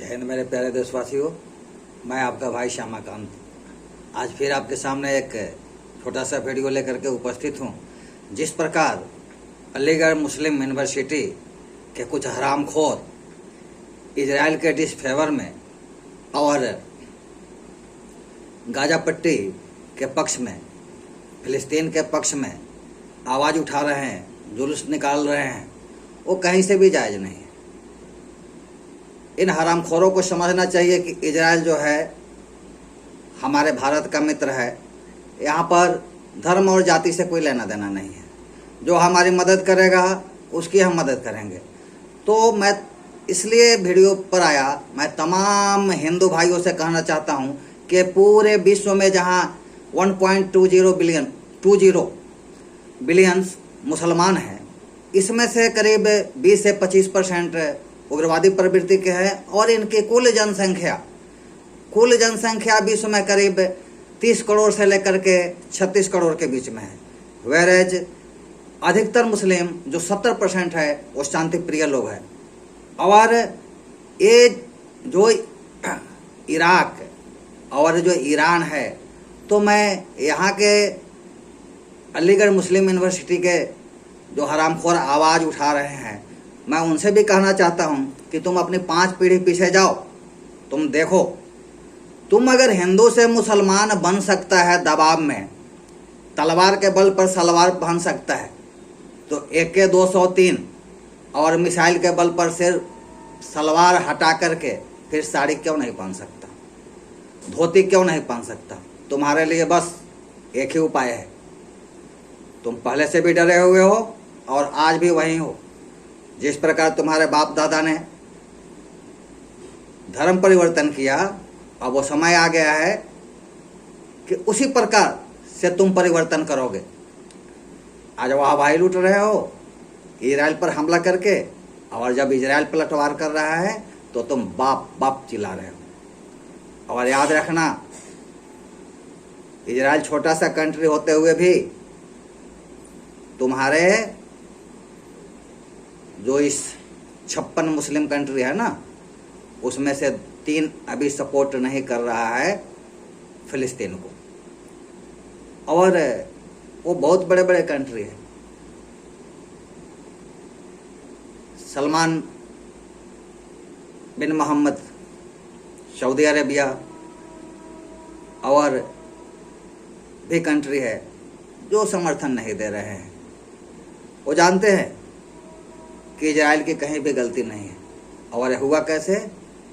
हिंद मेरे प्यारे देशवासियों, मैं आपका भाई श्यामाकांत आज फिर आपके सामने एक छोटा सा वीडियो लेकर के उपस्थित हूँ। जिस प्रकार अलीगढ़ मुस्लिम यूनिवर्सिटी के कुछ हरामखोर इजराइल के डिसफेवर में और गाजा पट्टी के पक्ष में, फिलिस्तीन के पक्ष में आवाज़ उठा रहे हैं, जुलूस निकाल रहे हैं, वो कहीं से भी जायज़ नहीं है। इन हरामखोरों को समझना चाहिए कि इजराइल जो है हमारे भारत का मित्र है। यहाँ पर धर्म और जाति से कोई लेना देना नहीं है। जो हमारी मदद करेगा उसकी हम मदद करेंगे। तो मैं इसलिए वीडियो पर आया, मैं तमाम हिंदू भाइयों से कहना चाहता हूँ कि पूरे विश्व में जहाँ 1.20 बिलियन मुसलमान हैं, इसमें से करीब 20 से 25% उग्रवादी प्रवृत्ति के हैं और इनकी कुल जनसंख्या विश्व में करीब 30 करोड़ से लेकर के 36 करोड़ के बीच में है। वेरेज अधिकतर मुस्लिम जो 70% है वो शांति प्रिय लोग हैं। और ये जो इराक और जो ईरान है, तो मैं यहाँ के अलीगढ़ मुस्लिम यूनिवर्सिटी के जो हरामखोर आवाज़ उठा रहे हैं, मैं उनसे भी कहना चाहता हूँ कि तुम अपनी 5 पीढ़ी पीछे जाओ। तुम देखो, तुम अगर हिंदू से मुसलमान बन सकता है दबाव में, तलवार के बल पर सलवार पहन सकता है, तो AK-203 और मिसाइल के बल पर सिर्फ सलवार हटा करके फिर साड़ी क्यों नहीं पहन सकता, धोती क्यों नहीं पहन सकता? तुम्हारे लिए बस एक ही उपाय है। तुम पहले से भी डरे हुए हो और आज भी वही हो। जिस प्रकार तुम्हारे बाप दादा ने धर्म परिवर्तन किया, अब वो समय आ गया है कि उसी प्रकार से तुम परिवर्तन करोगे। आज वो हवाई लूट रहे हो इजराइल पर हमला करके, और जब इजराइल पलटवार कर रहा है तो तुम बाप बाप चिल्ला रहे हो। और याद रखना, इजराइल छोटा सा कंट्री होते हुए भी तुम्हारे जो इस 56 मुस्लिम कंट्री है ना, उसमें से 3 अभी सपोर्ट नहीं कर रहा है फिलिस्तीन को। और वो बहुत बड़े बड़े कंट्री है। सलमान बिन मोहम्मद सऊदी अरेबिया और भी कंट्री है जो समर्थन नहीं दे रहे हैं। वो जानते हैं कि इजराइल की कहीं भी गलती नहीं है। और हुआ कैसे?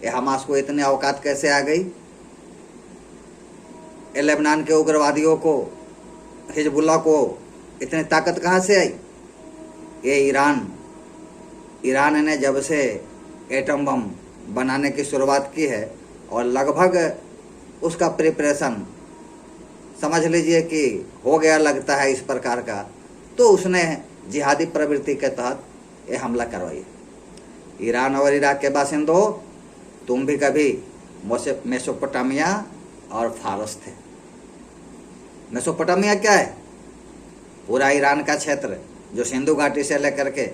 ये हमास को इतनी औकात कैसे आ गई? ये लेबनान के उग्रवादियों को, हिजबुल्लाह को इतनी ताकत कहाँ से आई? ये ईरान ने जब से एटम बम बनाने की शुरुआत की है और लगभग उसका प्रिपरेशन समझ लीजिए कि हो गया लगता है इस प्रकार का, तो उसने जिहादी प्रवृत्ति के तहत ये हमला करवाई। ईरान और इराक के बासिंदों, तुम भी कभी मेसोपोटामिया और फारस थे। मेसोपोटामिया क्या है? पूरा ईरान का क्षेत्र जो सिंधु घाटी से लेकर के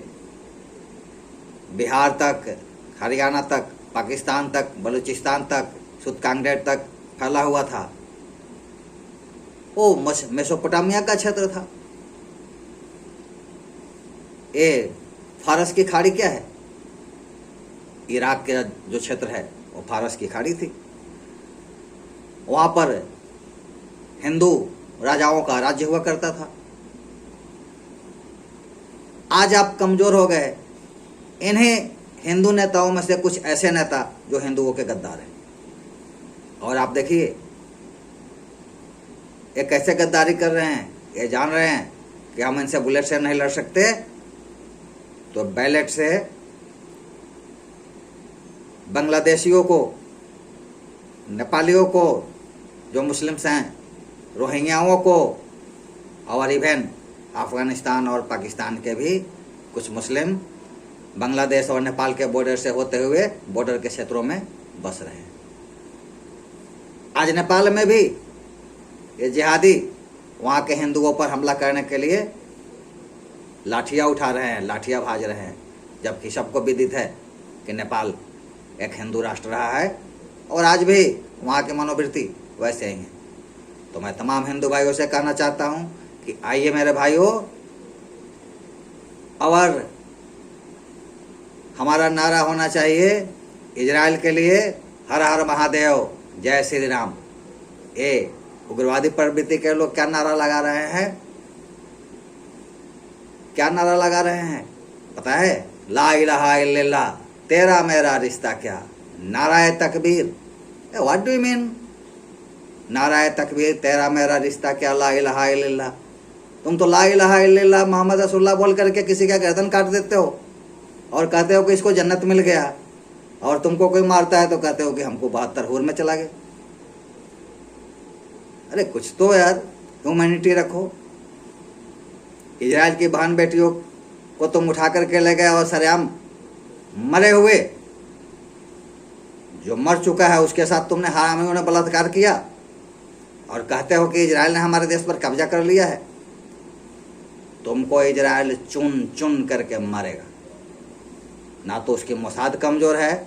बिहार तक, हरियाणा तक, पाकिस्तान तक, बलूचिस्तान तक, सुतकांगडेर तक फैला हुआ था, वो मेसोपोटामिया का क्षेत्र था। ये फारस की खाड़ी क्या है? इराक के जो क्षेत्र है वो फारस की खाड़ी थी। वहाँ पर हिंदू राजाओं का राज्य हुआ करता था। आज आप कमजोर हो गए। इन्हें हिंदू नेताओं में से कुछ ऐसे नेता जो हिंदुओं के गद्दार हैं। और आप देखिए ये कैसे गद्दारी कर रहे हैं। ये जान रहे हैं कि हम इनसे बुलेट से नहीं लड़ सकते, तो बैलेट से बांग्लादेशियों को, नेपालियों को, जो मुस्लिम्स हैं, रोहिंग्याओं को, और इवन अफगानिस्तान और पाकिस्तान के भी कुछ मुस्लिम बांग्लादेश और नेपाल के बॉर्डर से होते हुए बॉर्डर के क्षेत्रों में बस रहे हैं। आज नेपाल में भी ये जिहादी वहाँ के हिंदुओं पर हमला करने के लिए लाठियाँ उठा रहे हैं, लाठियाँ भाज रहे हैं, जबकि सबको विदित है कि नेपाल एक हिंदू राष्ट्र रहा है और आज भी वहाँ की मनोवृत्ति वैसे ही है। तो मैं तमाम हिंदू भाइयों से कहना चाहता हूँ कि आइए मेरे भाइयों, और हमारा नारा होना चाहिए इजराइल के लिए, हर हर महादेव, जय श्री राम। ये उग्रवादी प्रवृत्ति के लोग क्या नारा लगा रहे हैं, क्या नारा लगा रहे हैं पता है? ला इलाहा इल्लल्लाह, तेरा मेरा रिश्ता क्या, नाराए तकबीर। व्हाट डू यू मीन नाराए तकबीर, तेरा मेरा रिश्ता क्या, ला इलाहा इल्लल्लाह? तुम तो ला इलाहा इल्लल्लाह मोहम्मद रसूलुल्लाह बोल करके किसी का गर्दन काट देते हो और कहते हो कि इसको जन्नत मिल गया, और तुमको कोई मारता है तो कहते हो कि हमको 72 हूर में चला गया। अरे कुछ तो यार ह्यूमैनिटी रखो। इजराइल की बहन बेटियों को तुम उठा करके ले गए और सरेआम मरे हुए जो मर चुका है उसके साथ तुमने हरामियों ने बलात्कार किया और कहते हो कि इजराइल ने हमारे देश पर कब्जा कर लिया है। तुमको इजराइल चुन चुन करके मारेगा। ना तो उसकी मोसाद कमज़ोर है,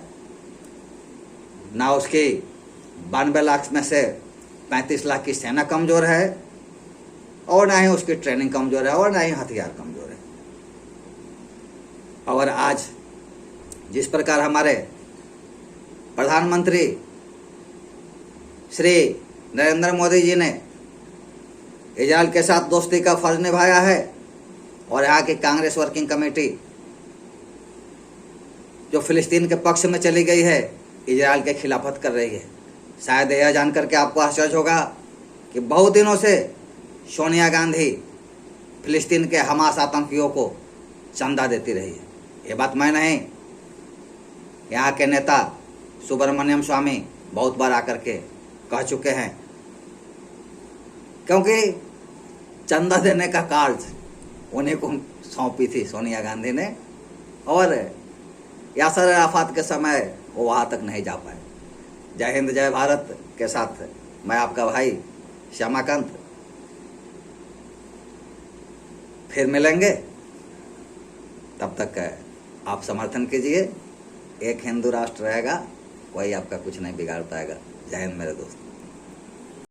ना उसकी 92 लाख में से 35 लाख की सेना कमज़ोर है, और ना ही उसकी ट्रेनिंग कमज़ोर है, और ना ही हथियार कमज़ोर है। और आज जिस प्रकार हमारे प्रधानमंत्री श्री नरेंद्र मोदी जी ने इजराइल के साथ दोस्ती का फर्ज निभाया है, और यहाँ की कांग्रेस वर्किंग कमेटी जो फिलिस्तीन के पक्ष में चली गई है, इजराइल के खिलाफत कर रही है। शायद यह जानकर के आपको आश्चर्य होगा कि बहुत दिनों से सोनिया गांधी फिलिस्तीन के हमास आतंकियों को चंदा देती रही है। ये बात मैं नहीं, यहाँ के नेता सुब्रमण्यम स्वामी बहुत बार आकर के कह चुके हैं, क्योंकि चंदा देने का कार्य उन्हें को सौंपी थी सोनिया गांधी ने, और यासर अराफात के समय वो वहाँ तक नहीं जा पाए। जय हिंद जय भारत के साथ मैं आपका भाई श्यामाकांत, फिर मिलेंगे। तब तक आप समर्थन कीजिए। एक हिंदू राष्ट्र रहेगा, कोई आपका कुछ नहीं बिगाड़ पाएगा। जय हिंद मेरे दोस्त।